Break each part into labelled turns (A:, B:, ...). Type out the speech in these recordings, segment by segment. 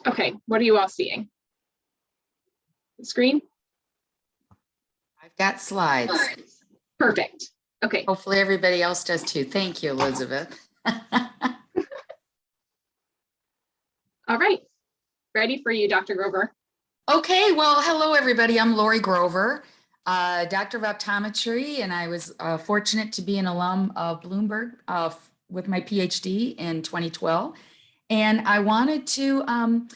A: Okay, what are you all seeing? The screen?
B: I've got slides.
A: Perfect. Okay.
B: Hopefully everybody else does too. Thank you, Elizabeth.
A: All right. Ready for you, Dr. Grover.
B: Okay, well, hello, everybody. I'm Lori Grover, Doctor of Optometry, and I was fortunate to be an alum of Bloomberg with my PhD in 2012. And I wanted to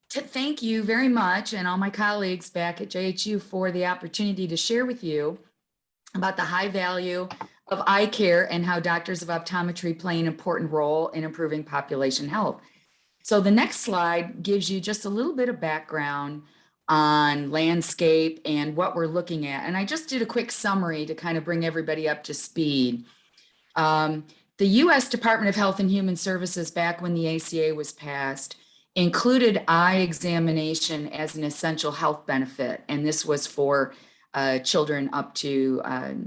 B: thank you very much and all my colleagues back at JHU for the opportunity to share with you about the high value of eye care and how doctors of optometry play an important role in improving population health. So the next slide gives you just a little bit of background on landscape and what we're looking at. And I just did a quick summary to kind of bring everybody up to speed. The US Department of Health and Human Services, back when the ACA was passed, included eye examination as an essential health benefit. And this was for children up to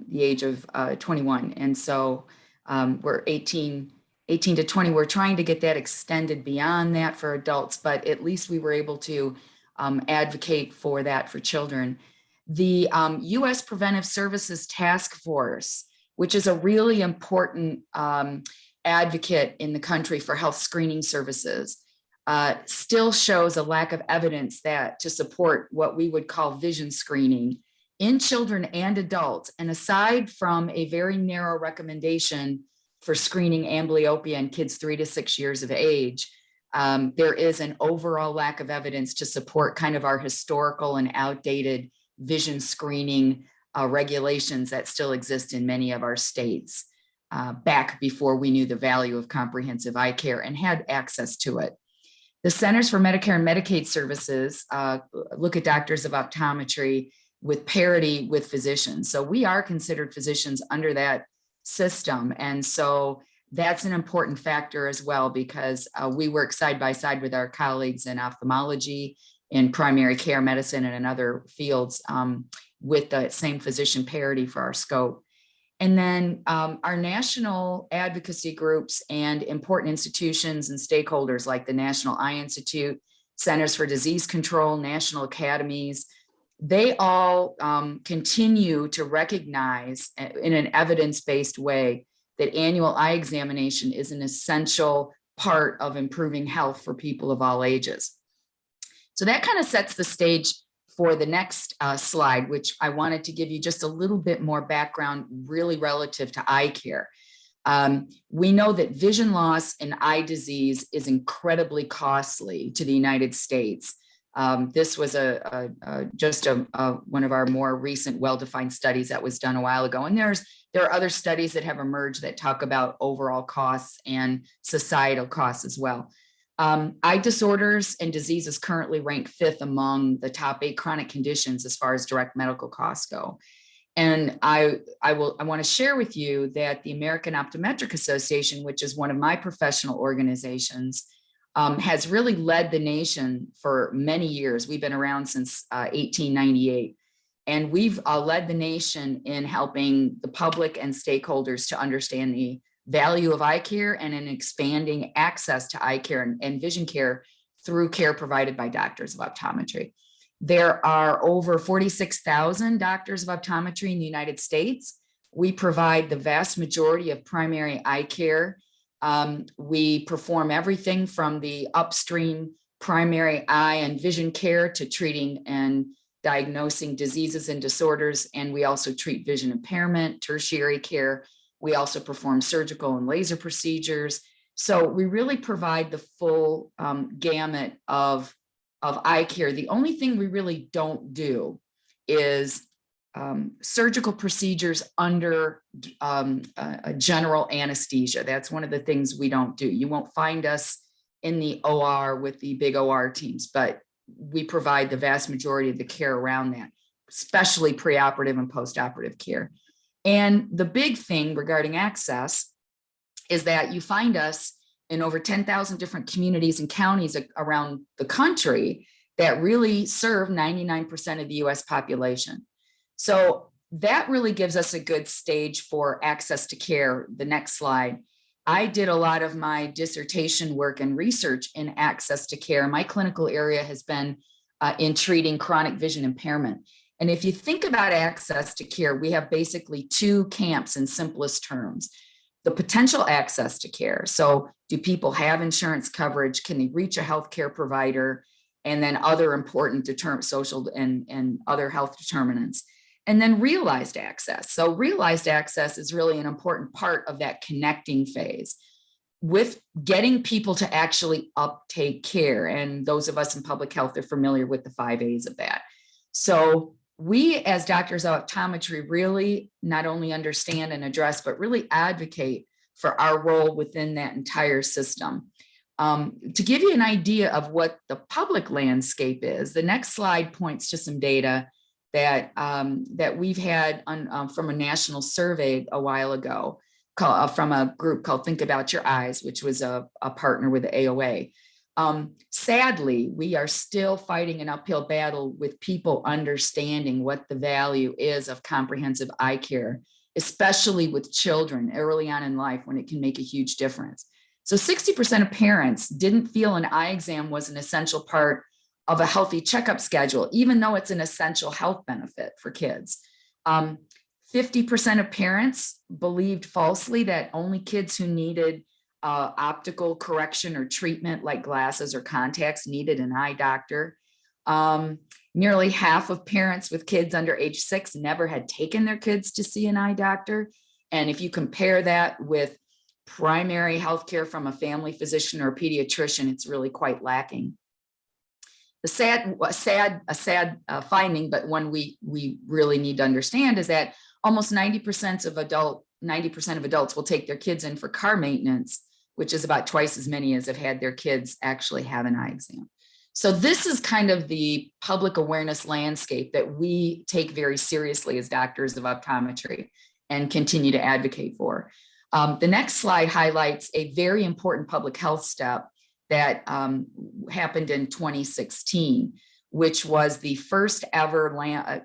B: the age of 21. And so we're 18 to 20. We're trying to get that extended beyond that for adults, but at least we were able to advocate for that for children. The US Preventive Services Task Force, which is a really important advocate in the country for health screening services, still shows a lack of evidence that to support what we would call vision screening in children and adults. And aside from a very narrow recommendation for screening amblyopia in kids 3 to 6 years of age, there is an overall lack of evidence to support kind of our historical and outdated vision screening regulations that still exist in many of our states back before we knew the value of comprehensive eye care and had access to it. The Centers for Medicare and Medicaid Services look at doctors of optometry with parity with physicians. So we are considered physicians under that system. And so that's an important factor as well, because we work side by side with our colleagues in ophthalmology, in primary care medicine, and in other fields with the same physician parity for our scope. And then our national advocacy groups and important institutions and stakeholders like the National Eye Institute, Centers for Disease Control, national academies, they all continue to recognize in an evidence-based way that annual eye examination is an essential part of improving health for people of all ages. So that kind of sets the stage for the next slide, which I wanted to give you just a little bit more background really relative to eye care. We know that vision loss and eye disease is incredibly costly to the United States. This was just one of our more recent well-defined studies that was done a while ago. And there are other studies that have emerged that talk about overall costs and societal costs as well. Eye disorders and diseases currently rank 5th among the top 8 chronic conditions as far as direct medical costs go. And I want to share with you that the American Optometric Association, which is one of my professional organizations, has really led the nation for many years. We've been around since 1898. And we've led the nation in helping the public and stakeholders to understand the value of eye care and in expanding access to eye care and vision care through care provided by doctors of optometry. There are over 46,000 doctors of optometry in the United States. We provide the vast majority of primary eye care. We perform everything from the upstream primary eye and vision care to treating and diagnosing diseases and disorders. And we also treat vision impairment, tertiary care. We also perform surgical and laser procedures. So we really provide the full gamut of eye care. The only thing we really don't do is surgical procedures under a general anesthesia. That's one of the things we don't do. You won't find us in the OR with the big OR teams, but we provide the vast majority of the care around that, especially preoperative and postoperative care. And the big thing regarding access is that you find us in over 10,000 different communities and counties around the country that really serve 99% of the US population. So that really gives us a good stage for access to care. The next slide. I did a lot of my dissertation work and research in access to care. My clinical area has been in treating chronic vision impairment. And if you think about access to care, we have basically two camps in simplest terms. The potential access to care. So do people have insurance coverage? Can they reach a healthcare provider? And then other important social and other health determinants. And then realized access. So realized access is really an important part of that connecting phase with getting people to actually uptake care. And those of us in public health are familiar with the 5 A's of that. So we as doctors of optometry really not only understand and address, but really advocate for our role within that entire system. To give you an idea of what the public landscape is, the next slide points to some data that we've had from a national survey a while ago from a group called Think About Your Eyes, which was a partner with the AOA. Sadly, we are still fighting an uphill battle with people understanding what the value is of comprehensive eye care, especially with children early on in life when it can make a huge difference. So 60% of parents didn't feel an eye exam was an essential part of a healthy checkup schedule, even though it's an essential health benefit for kids. 50% of parents believed falsely that only kids who needed optical correction or treatment like glasses or contacts needed an eye doctor. Nearly half of parents with kids under age 6 never had taken their kids to see an eye doctor. And if you compare that with primary health care from a family physician or a pediatrician, it's really quite lacking. The sad finding, but one we really need to understand, is that almost 90% of adults will take their kids in for car maintenance, which is about twice as many as have had their kids actually have an eye exam. So this is kind of the public awareness landscape that we take very seriously as doctors of optometry and continue to advocate for. The next slide highlights a very important public health step that happened in 2016, which was the first ever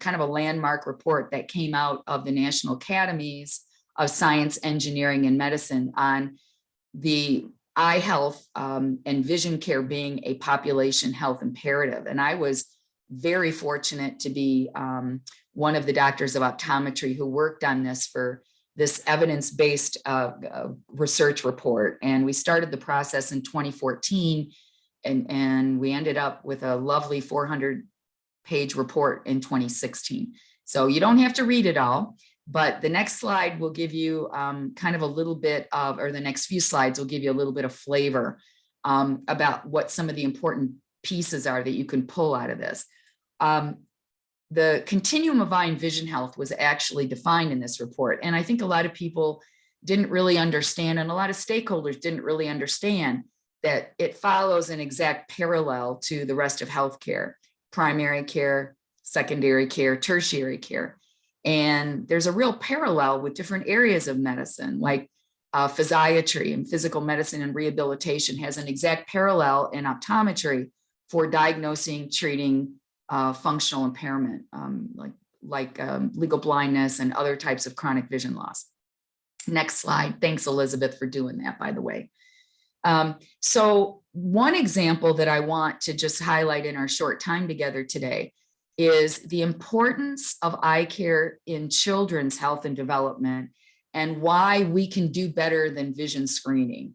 B: kind of a landmark report that came out of the National Academies of Science, Engineering, and Medicine on the eye health and vision care being a population health imperative. And I was very fortunate to be one of the doctors of optometry who worked on this evidence-based research report. And we started the process in 2014, and we ended up with a lovely 400-page report in 2016. So you don't have to read it all, but the next slide will give you kind of a little bit of, or the next few slides will give you a little bit of flavor about what some of the important pieces are that you can pull out of this. The continuum of eye and vision health was actually defined in this report. And I think a lot of people didn't really understand, and a lot of stakeholders didn't really understand, that it follows an exact parallel to the rest of healthcare: primary care, secondary care, tertiary care. And there's a real parallel with different areas of medicine, like physiatry and physical medicine and rehabilitation has an exact parallel in optometry for diagnosing, treating functional impairment, like legal blindness and other types of chronic vision loss. Next slide. Thanks, Elizabeth, for doing that, by the way. So one example that I want to just highlight in our short time together today is the importance of eye care in children's health and development, and why we can do better than vision screening.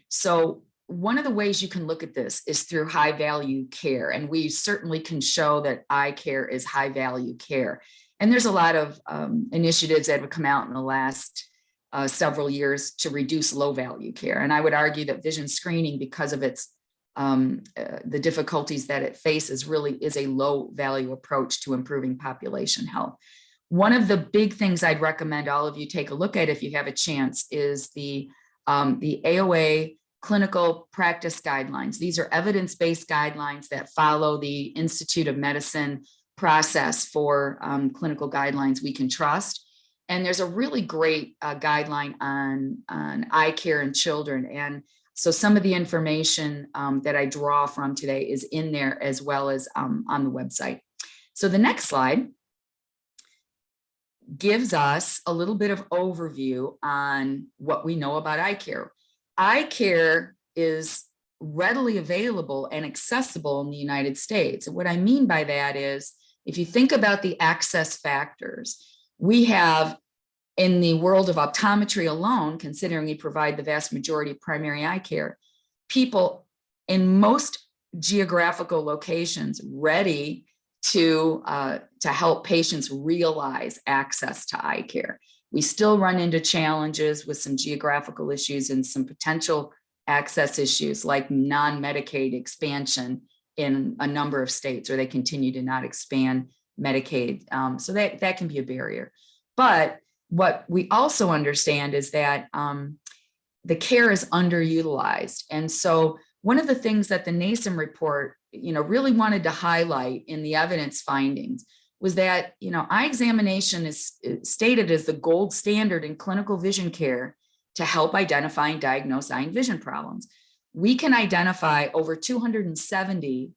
B: So one of the ways you can look at this is through high value care. And we certainly can show that eye care is high value care. And there's a lot of initiatives that have come out in the last several years to reduce low value care. And I would argue that vision screening, because of its the difficulties that it faces, really is a low value approach to improving population health. One of the big things I'd recommend all of you take a look at if you have a chance is the AOA clinical practice guidelines. These are evidence-based guidelines that follow the Institute of Medicine process for clinical guidelines we can trust. And there's a really great guideline on eye care in children. And so some of the information that I draw from today is in there, as well as on the website. So the next slide gives us a little bit of overview on what we know about eye care. Eye care is readily available and accessible in the United States. And what I mean by that is, if you think about the access factors, we have in the world of optometry alone, considering we provide the vast majority of primary eye care, people in most geographical locations ready to help patients realize access to eye care. We still run into challenges with some geographical issues and some potential access issues like non-Medicaid expansion in a number of states, or they continue to not expand Medicaid. So that can be a barrier. But what we also understand is that the care is underutilized. And so one of the things that the NASM report, really wanted to highlight in the evidence findings was that, eye examination is stated as the gold standard in clinical vision care to help identify and diagnose eye and vision problems. We can identify over 270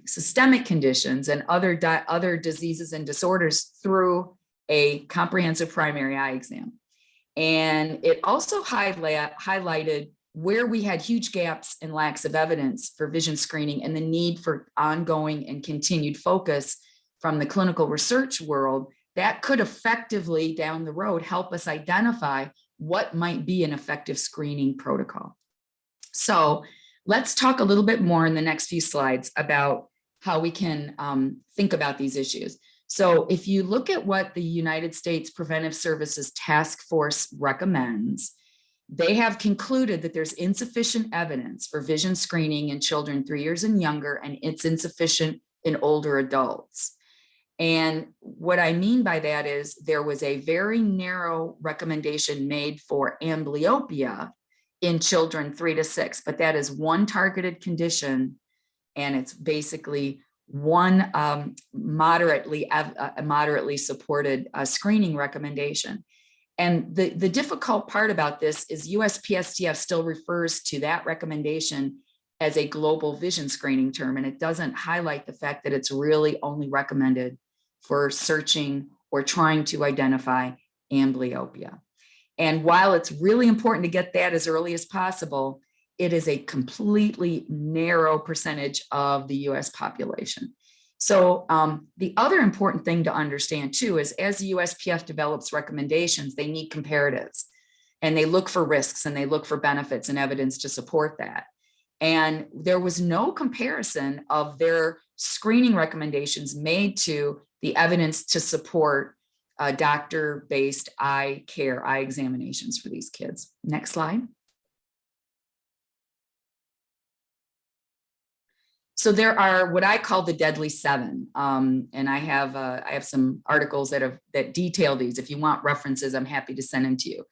B: systemic conditions and other diseases and disorders through a comprehensive primary eye exam. And it also highlighted where we had huge gaps and lacks of evidence for vision screening and the need for ongoing and continued focus from the clinical research world that could effectively down the road help us identify what might be an effective screening protocol. So let's talk a little bit more in the next few slides about how we can think about these issues. So if you look at what the United States Preventive Services Task Force recommends, they have concluded that there's insufficient evidence for vision screening in children 3 years and younger, and it's insufficient in older adults. And what I mean by that is there was a very narrow recommendation made for amblyopia in children 3 to 6, but that is one targeted condition, and it's basically one moderately supported screening recommendation. And the difficult part about this is USPSTF still refers to that recommendation as a global vision screening term, and it doesn't highlight the fact that it's really only recommended for searching or trying to identify amblyopia. And while it's really important to get that as early as possible, it is a completely narrow percentage of the US population. So the other important thing to understand too is as the USPSTF develops recommendations, they need comparatives and they look for risks and they look for benefits and evidence to support that. And there was no comparison of their screening recommendations made to the evidence to support doctor-based eye care, eye examinations for these kids. Next slide. So there are what I call the deadly seven, and I have some articles that detail these. If you want references, I'm happy to send them to you.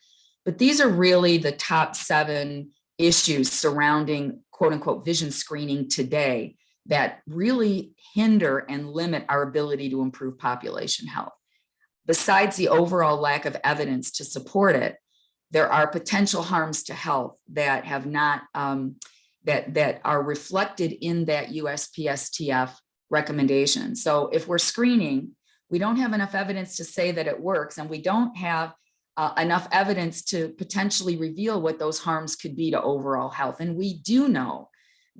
B: But these are really the top 7 issues surrounding quote unquote vision screening today that really hinder and limit our ability to improve population health. Besides the overall lack of evidence to support it, there are potential harms to health that have not that are reflected in that USPSTF recommendation. So if we're screening, we don't have enough evidence to say that it works, and we don't have enough evidence to potentially reveal what those harms could be to overall health. And we do know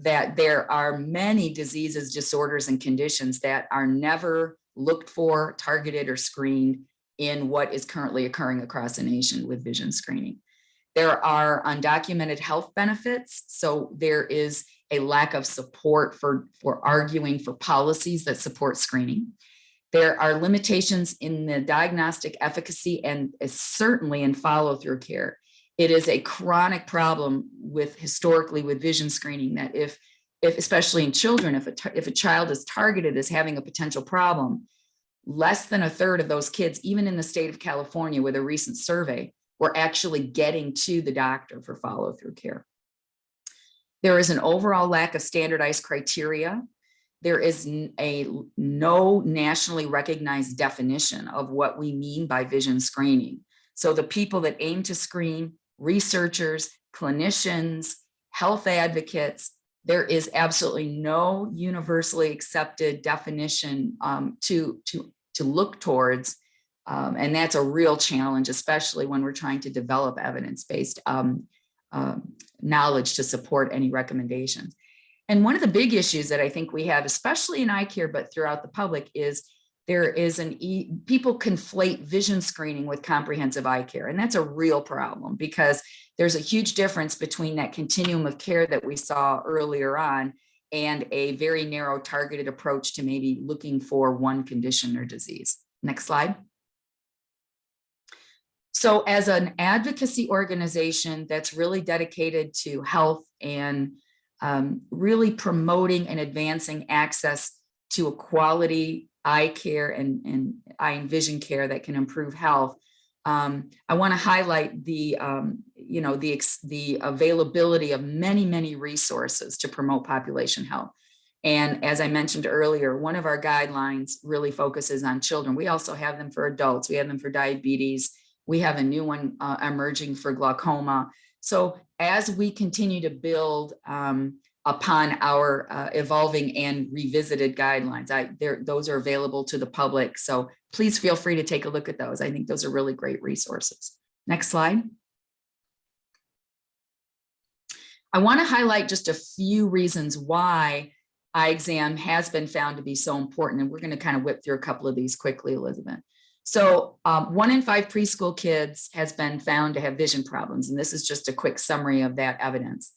B: that there are many diseases, disorders, and conditions that are never looked for, targeted, or screened in what is currently occurring across the nation with vision screening. There are undocumented health benefits. So there is a lack of support for arguing for policies that support screening. There are limitations in the diagnostic efficacy and certainly in follow-through care. It is a chronic problem historically with vision screening that if especially in children, if a child is targeted as having a potential problem, less than a third of those kids, even in the state of California with a recent survey, were actually getting to the doctor for follow-through care. There is an overall lack of standardized criteria. There is no nationally recognized definition of what we mean by vision screening. So the people that aim to screen, researchers, clinicians, health advocates, there is absolutely no universally accepted definition to look towards And that's a real challenge, especially when we're trying to develop evidence-based knowledge to support any recommendations. And one of the big issues that I think we have, especially in eye care, but throughout the public, is there is people conflate vision screening with comprehensive eye care. And that's a real problem, because there's a huge difference between that continuum of care that we saw earlier on and a very narrow targeted approach to maybe looking for one condition or disease. Next slide. So as an advocacy organization that's really dedicated to health and really promoting and advancing access to a quality eye care and eye and vision care that can improve health, I want to highlight the availability of many resources to promote population health. And as I mentioned earlier, one of our guidelines really focuses on children. We also have them for adults. We have them for diabetes. We have a new one emerging for glaucoma. So as we continue to build upon our evolving and revisited guidelines, those are available to the public. So please feel free to take a look at those. I think those are really great resources. Next slide. I want to highlight just a few reasons why eye exam has been found to be so important. And we're going to kind of whip through a couple of these quickly, Elizabeth. So 1 in 5 preschool kids has been found to have vision problems. And this is just a quick summary of that evidence.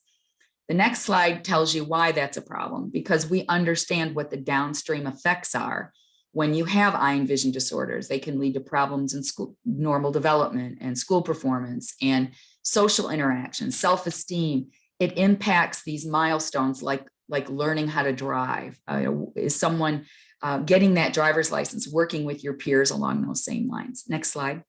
B: The next slide tells you why that's a problem, because we understand what the downstream effects are when you have eye and vision disorders. They can lead to problems in school, normal development and school performance and social interaction, self-esteem. It impacts these milestones like learning how to drive. Is someone getting that driver's license, working with your peers along those same lines. Next slide.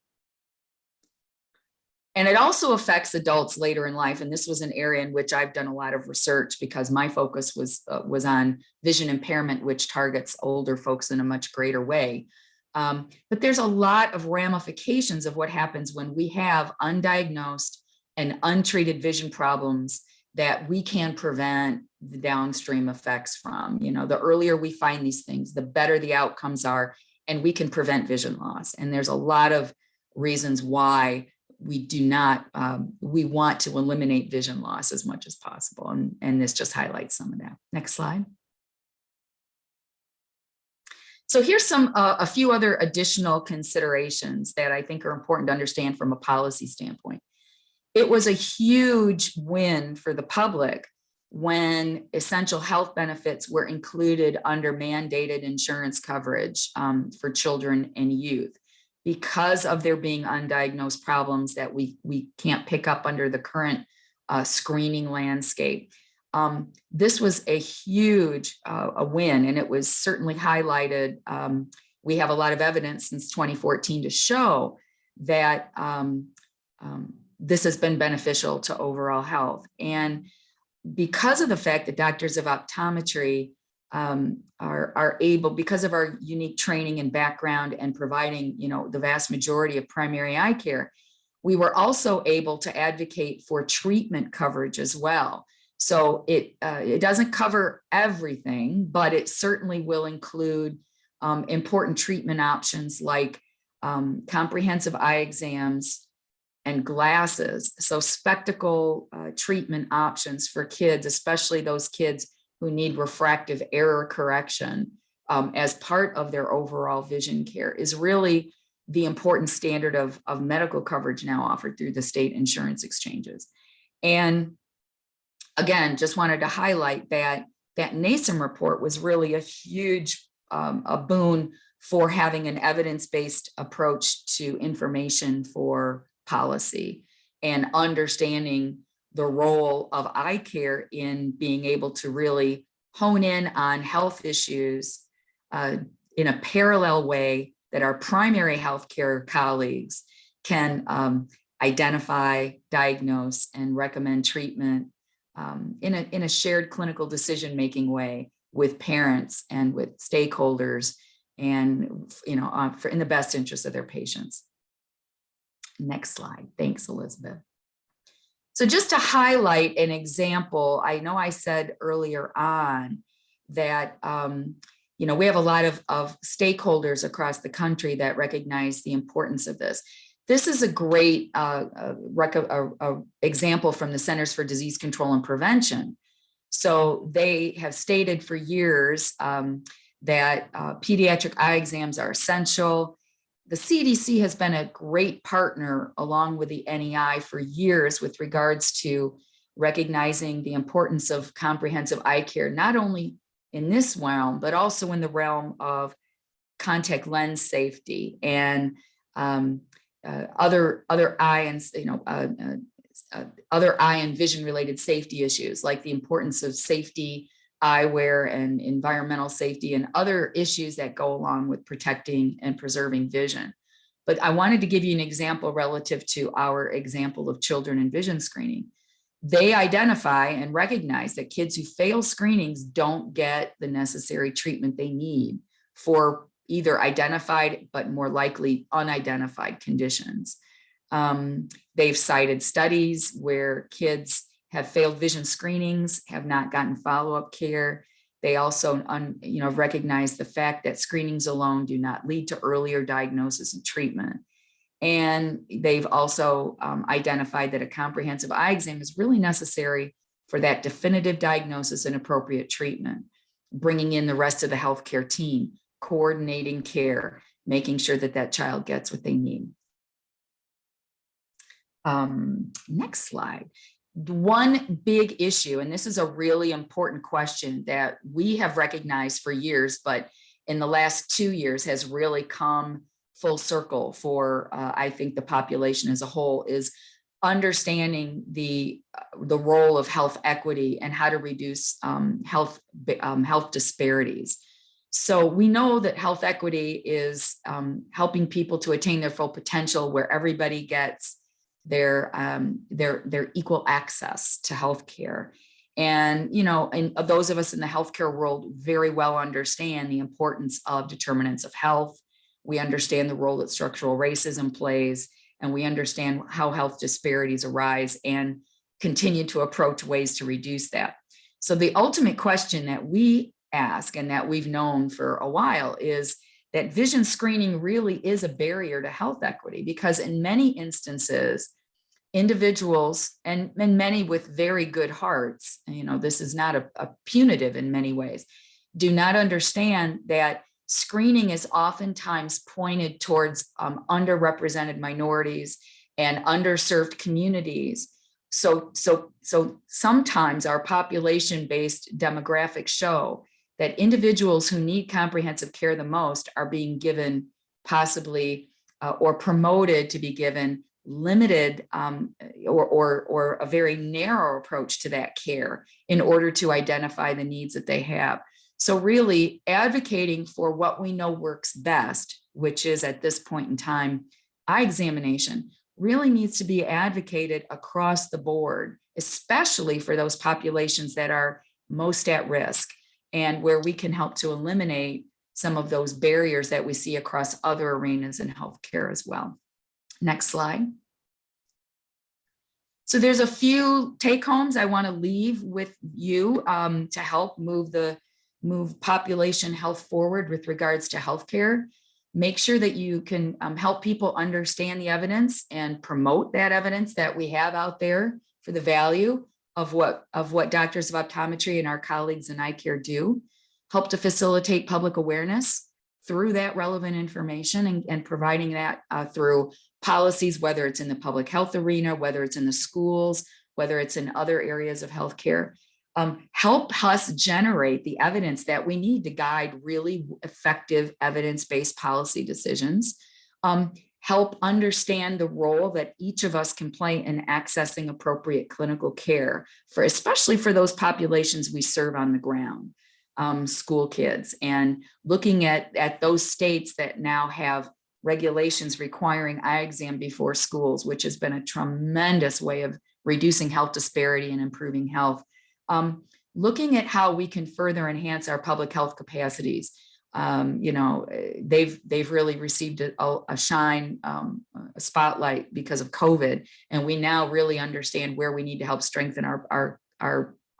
B: And it also affects adults later in life. And this was an area in which I've done a lot of research, because my focus was on vision impairment, which targets older folks in a much greater way. But there's a lot of ramifications of what happens when we have undiagnosed and untreated vision problems that we can prevent the downstream effects from. The earlier we find these things, the better the outcomes are, and we can prevent vision loss. And there's a lot of reasons why we want to eliminate vision loss as much as possible. And this just highlights some of that. Next slide. So here's a few other additional considerations that I think are important to understand from a policy standpoint. It was a huge win for the public when essential health benefits were included under mandated insurance coverage for children and youth, because of there being undiagnosed problems that we can't pick up under the current screening landscape. This was a huge a win, and it was certainly highlighted. We have a lot of evidence since 2014 to show that this has been beneficial to overall health. And because of the fact that doctors of optometry are able, because of our unique training and background and providing, the vast majority of primary eye care, we were also able to advocate for treatment coverage as well. So it doesn't cover everything, but it certainly will include important treatment options like comprehensive eye exams and glasses. So spectacle treatment options for kids, especially those kids who need refractive error correction as part of their overall vision care, is really the important standard of medical coverage now offered through the state insurance exchanges. And again, just wanted to highlight that NASM report was really a huge a boon for having an evidence-based approach to information for policy and understanding the role of eye care in being able to really hone in on health issues in a parallel way that our primary healthcare colleagues can identify, diagnose, and recommend treatment in a shared clinical decision-making way with parents and with stakeholders, and in the best interest of their patients. Next slide. Thanks, Elizabeth. So just to highlight an example, I know I said earlier on that we have a lot of stakeholders across the country that recognize the importance of this. This is a great example from the Centers for Disease Control and Prevention. So they have stated for years that pediatric eye exams are essential. The CDC has been a great partner along with the NEI for years with regards to recognizing the importance of comprehensive eye care, not only in this realm, but also in the realm of contact lens safety and other eye and other eye and vision related safety issues, like the importance of safety eyewear and environmental safety and other issues that go along with protecting and preserving vision. But I wanted to give you an example relative to our example of children and vision screening. They identify and recognize that kids who fail screenings don't get the necessary treatment they need for either identified, but more likely unidentified conditions. They've cited studies where kids have failed vision screenings, have not gotten follow-up care. They also recognize the fact that screenings alone do not lead to earlier diagnosis and treatment. And they've also identified that a comprehensive eye exam is really necessary for that definitive diagnosis and appropriate treatment, bringing in the rest of the healthcare team, coordinating care, making sure that that child gets what they need. Next slide. One big issue, and this is a really important question that we have recognized for years, but in the last 2 years has really come full circle for, I think, the population as a whole, is understanding the role of health equity and how to reduce health disparities. So we know that health equity is helping people to attain their full potential, where everybody gets their equal access to healthcare. And, and those of us in the healthcare world very well understand the importance of determinants of health. We understand the role that structural racism plays, and we understand how health disparities arise and continue to approach ways to reduce that. So the ultimate question that we ask, and that we've known for a while, is that vision screening really is a barrier to health equity, because in many instances, individuals, and many with very good hearts, this is not a punitive in many ways, do not understand that screening is oftentimes pointed towards underrepresented minorities and underserved communities. So sometimes our population-based demographics show that individuals who need comprehensive care the most are being given possibly or promoted to be given limited or a very narrow approach to that care in order to identify the needs that they have. So really advocating for what we know works best, which is at this point in time, eye examination, really needs to be advocated across the board, especially for those populations that are most at risk and where we can help to eliminate some of those barriers that we see across other arenas in healthcare as well. Next slide. So there's a few take homes I want to leave with you to help move population health forward with regards to healthcare. Make sure that you can help people understand the evidence and promote that evidence that we have out there for the value of what doctors of optometry and our colleagues in eye care do. Help to facilitate public awareness through that relevant information and providing that through policies, whether it's in the public health arena, whether it's in the schools, whether it's in other areas of healthcare. Help us generate the evidence that we need to guide really effective evidence-based policy decisions. Help understand the role that each of us can play in accessing appropriate clinical care, especially for those populations we serve on the ground, school kids, and looking at those states that now have regulations requiring eye exam before schools, which has been a tremendous way of reducing health disparity and improving health. Looking at how we can further enhance our public health capacities. They've really received a shine, a spotlight because of COVID, and we now really understand where we need to help strengthen our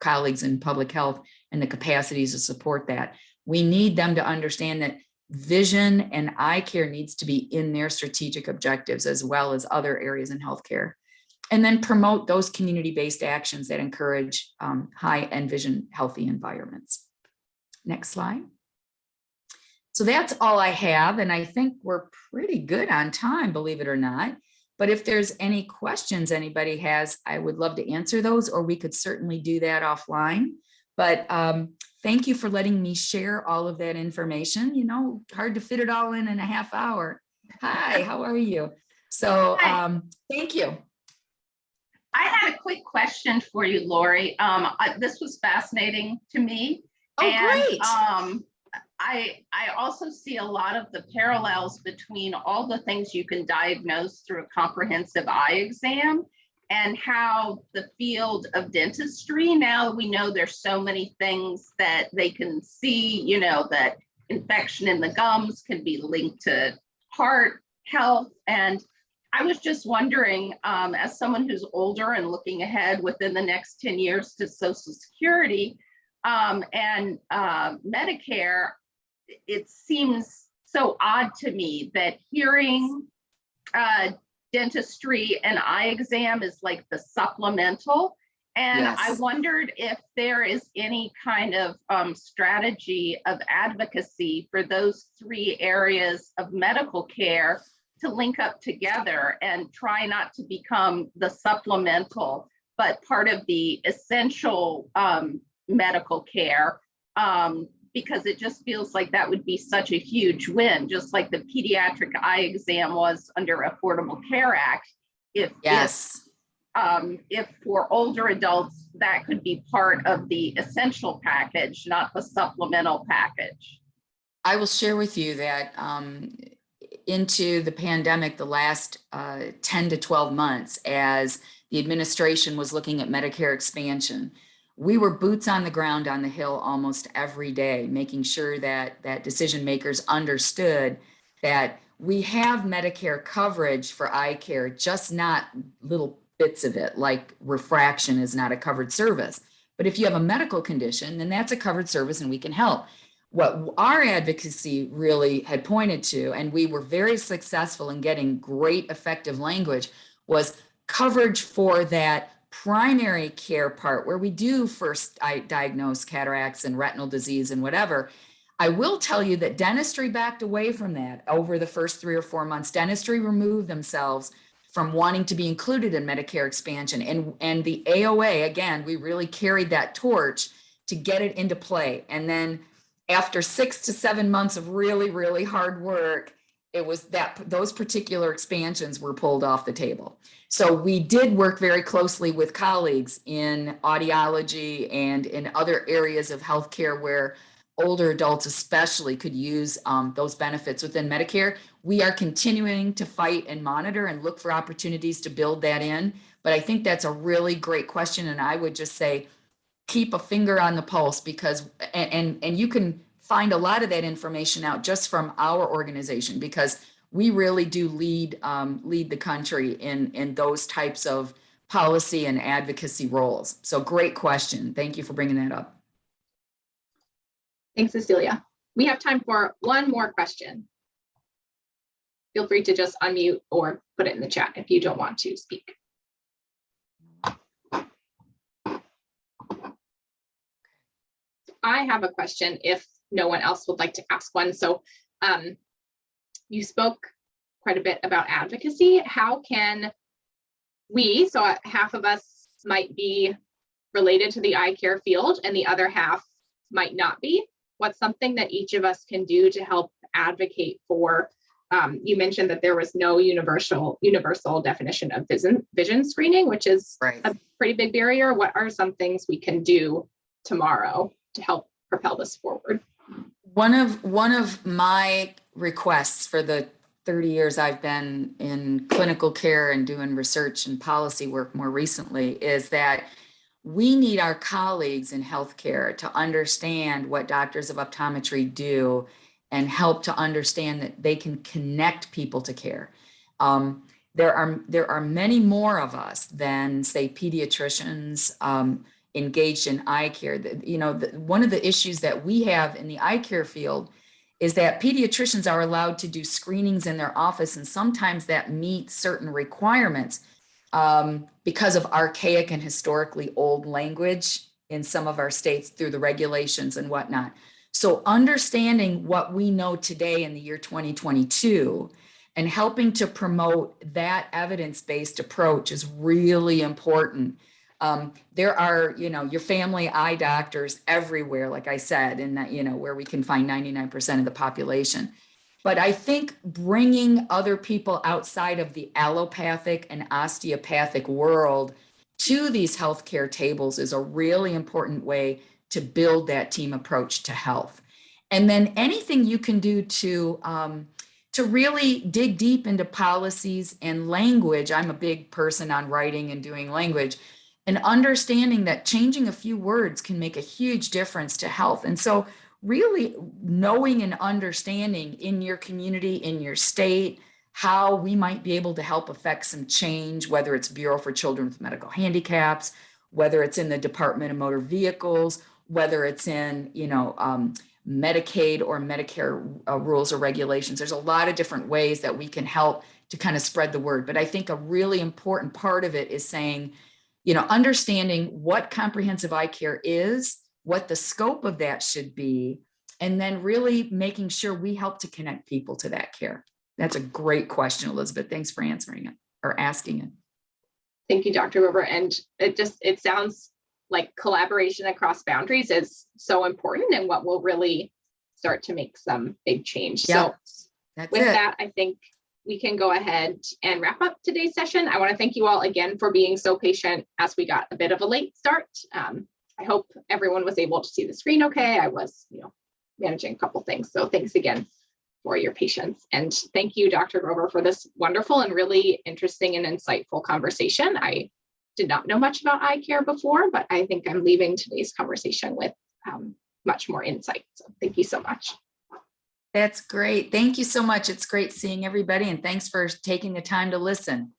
B: colleagues in public health and the capacities to support that. We need them to understand that vision and eye care needs to be in their strategic objectives as well as other areas in healthcare. And then promote those community-based actions that encourage high-end vision healthy environments. Next slide. So that's all I have. And I think we're pretty good on time, believe it or not. But if there's any questions anybody has, I would love to answer those, or we could certainly do that offline. But thank you for letting me share all of that information. You know, hard to fit it all in a half hour. Hi, how are you? So thank you.
C: I had a quick question for you, Lori. This was fascinating to me.
B: Oh,
C: and,
B: great.
C: I also see a lot of the parallels between all the things you can diagnose through a comprehensive eye exam and how the field of dentistry, now we know there's so many things that they can see, you know, that infection in the gums can be linked to heart health. And I was just wondering, as someone who's older and looking ahead within the next 10 years to Social Security and Medicare, it seems so odd to me that hearing dentistry and eye exam is like the supplemental. And
B: Yes.
C: I wondered if there is any kind of strategy of advocacy for those three areas of medical care to link up together and try not to become the supplemental, but part of the essential medical care, because it just feels like that would be such a huge win, just like the pediatric eye exam was under Affordable Care Act. If for older adults, that could be part of the essential package, not the supplemental package.
B: I will share with you that into the pandemic, the last 10 to 12 months, as the administration was looking at Medicare expansion, we were boots on the ground on the Hill almost every day, making sure that decision makers understood that we have Medicare coverage for eye care, just not little bits of it, like refraction is not a covered service. But if you have a medical condition, then that's a covered service and we can help. What our advocacy really had pointed to, and we were very successful in getting great effective language, was coverage for that primary care part where we do first diagnose cataracts and retinal disease and whatever. I will tell you that dentistry backed away from that over the first 3 or 4 months. Dentistry removed themselves from wanting to be included in Medicare expansion. And the AOA, again, we really carried that torch to get it into play. And then after 6 to 7 months of really, really hard work, it was that those particular expansions were pulled off the table. So we did work very closely with colleagues in audiology and in other areas of healthcare where older adults especially could use those benefits within Medicare. We are continuing to fight and monitor and look for opportunities to build that in. But I think that's a really great question. And I would just say, keep a finger on the pulse, because, and you can find a lot of that information out just from our organization, because we really do lead the country in those types of policy and advocacy roles. So great question. Thank you for bringing that up.
A: Thanks, Cecilia. We have time for one more question. Feel free to just unmute or put it in the chat if you don't want to speak. I have a question if no one else would like to ask one. So you spoke quite a bit about advocacy. How can we, so half of us might be related to the eye care field and the other half might not be. What's something that each of us can do to help advocate for? You mentioned that there was no universal definition of vision screening, which is a pretty big barrier. What are some things we can do tomorrow to help propel this forward?
B: One of my requests for the 30 years I've been in clinical care and doing research and policy work more recently is that we need our colleagues in healthcare to understand what doctors of optometry do and help to understand that they can connect people to care. There are many more of us than, say, pediatricians engaged in eye care. One of the issues that we have in the eye care field is that pediatricians are allowed to do screenings in their office, and sometimes that meets certain requirements because of archaic and historically old language in some of our states through the regulations and whatnot. So understanding what we know today in the year 2022 and helping to promote that evidence-based approach is really important. There are, your family eye doctors everywhere, like I said, and that, where we can find 99% of the population. But I think bringing other people outside of the allopathic and osteopathic world to these healthcare tables is a really important way to build that team approach to health. And then anything you can do to really dig deep into policies and language. I'm a big person on writing and doing language, and understanding that changing a few words can make a huge difference to health. And so really knowing and understanding in your community, in your state, how we might be able to help affect some change, whether it's Bureau for Children with Medical Handicaps, whether it's in the Department of Motor Vehicles, whether it's in, Medicaid or Medicare rules or regulations. There's a lot of different ways that we can help to kind of spread the word. But I think a really important part of it is saying, understanding what comprehensive eye care is, what the scope of that should be, and then really making sure we help to connect people to that care. That's a great question, Elizabeth. Thanks for answering it or asking it.
A: Thank you, Dr. Weber. And it sounds like collaboration across boundaries is so important and what will really start to make some big change.
B: Yeah,
A: so with that, I think we can go ahead and wrap up today's session. I want to thank you all again for being so patient as we got a bit of a late start. I hope everyone was able to see the screen okay. I was, managing a couple things. So thanks again for your patience. And thank you, Dr. Grover, for this wonderful and really interesting and insightful conversation. I did not know much about eye care before, but I think I'm leaving today's conversation with much more insight. So thank you so much.
B: That's great. Thank you so much. It's great seeing everybody, and thanks for taking the time to listen.